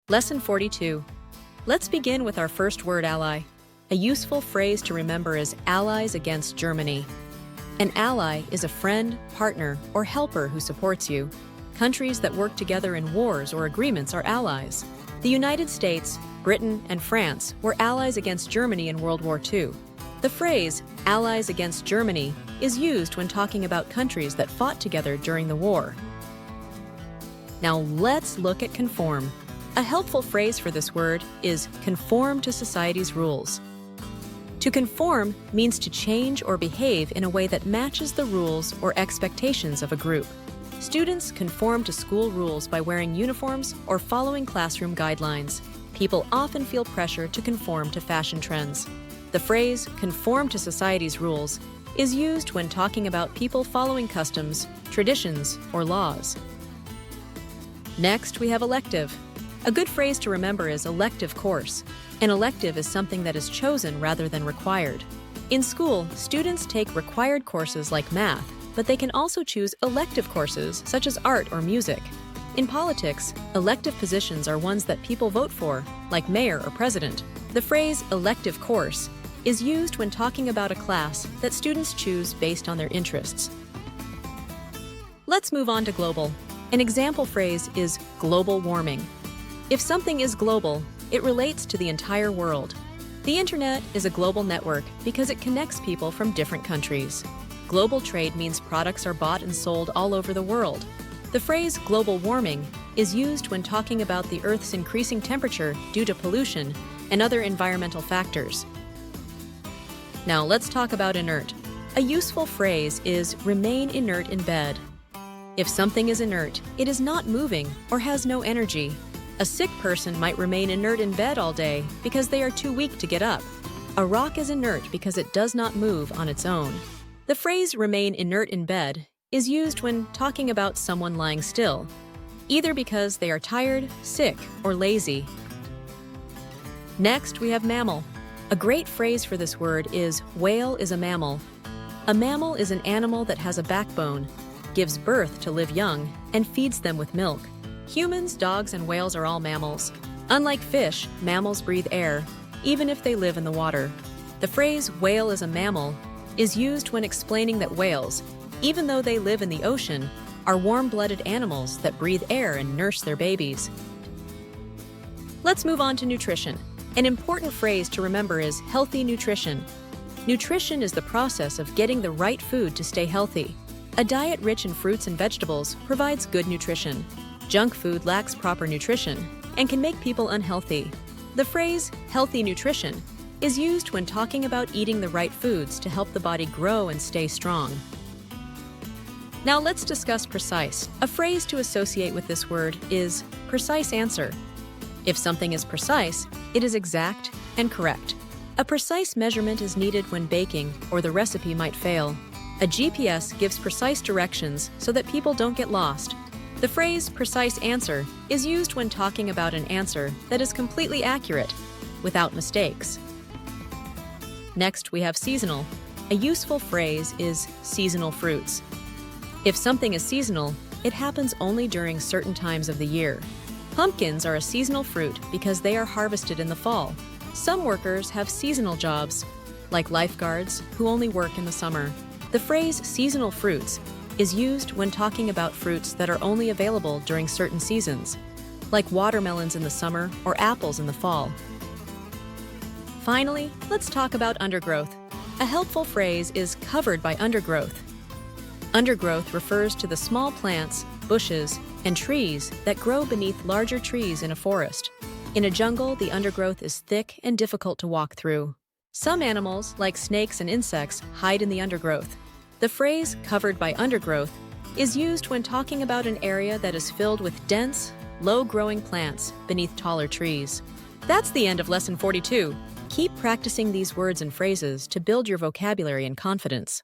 Lesson 42. Let's begin with our first word, ally. A useful phrase to remember is allies against Germany. An ally is a friend, partner, or helper who supports you. Countries that work together in wars or agreements are allies. The United States, Britain, and France were allies against Germany in World War II. The phrase, allies against Germany, is used when talking about countries that fought together during the war. Now let's look at conform. A helpful phrase for this word is conform to society's rules. To conform means to change or behave in a way that matches the rules or expectations of a group. Students conform to school rules by wearing uniforms or following classroom guidelines. People often feel pressure to conform to fashion trends. The phrase conform to society's rules is used when talking about people following customs, traditions, or laws. Next, we have elective. A good phrase to remember is elective course. An elective is something that is chosen rather than required. In school, students take required courses like math, but they can also choose elective courses such as art or music. In politics, elective positions are ones that people vote for, like mayor or president. The phrase elective course is used when talking about a class that students choose based on their interests. Let's move on to global. An example phrase is global warming. If something is global, it relates to the entire world. The internet is a global network because it connects people from different countries. Global trade means products are bought and sold all over the world. The phrase global warming is used when talking about the Earth's increasing temperature due to pollution and other environmental factors. Now let's talk about inert. A useful phrase is remain inert in bed. If something is inert, it is not moving or has no energy. A sick person might remain inert in bed all day because they are too weak to get up. A rock is inert because it does not move on its own. The phrase remain inert in bed is used when talking about someone lying still, either because they are tired, sick, or lazy. Next, we have mammal. A great phrase for this word is whale is a mammal. A mammal is an animal that has a backbone, gives birth to live young, and feeds them with milk. Humans, dogs, and whales are all mammals. Unlike fish, mammals breathe air, even if they live in the water. The phrase whale is a mammal is used when explaining that whales, even though they live in the ocean, are warm-blooded animals that breathe air and nurse their babies. Let's move on to nutrition. An important phrase to remember is healthy nutrition. Nutrition is the process of getting the right food to stay healthy. A diet rich in fruits and vegetables provides good nutrition. Junk food lacks proper nutrition and can make people unhealthy. The phrase healthy nutrition is used when talking about eating the right foods to help the body grow and stay strong. Now let's discuss precise. A phrase to associate with this word is precise answer. If something is precise, it is exact and correct. A precise measurement is needed when baking, or the recipe might fail. A GPS gives precise directions so that people don't get lost. The phrase precise answer is used when talking about an answer that is completely accurate, without mistakes. Next, we have seasonal. A useful phrase is seasonal fruits. If something is seasonal, it happens only during certain times of the year. Pumpkins are a seasonal fruit because they are harvested in the fall. Some workers have seasonal jobs, like lifeguards, who only work in the summer. The phrase seasonal fruits is used when talking about fruits that are only available during certain seasons, like watermelons in the summer or apples in the fall. Finally, let's talk about undergrowth. A helpful phrase is covered by undergrowth. Undergrowth refers to the small plants, bushes, and trees that grow beneath larger trees in a forest. In a jungle, the undergrowth is thick and difficult to walk through. Some animals, like snakes and insects, hide in the undergrowth. The phrase covered by undergrowth is used when talking about an area that is filled with dense, low-growing plants beneath taller trees. That's the end of Lesson 42. Keep practicing these words and phrases to build your vocabulary and confidence.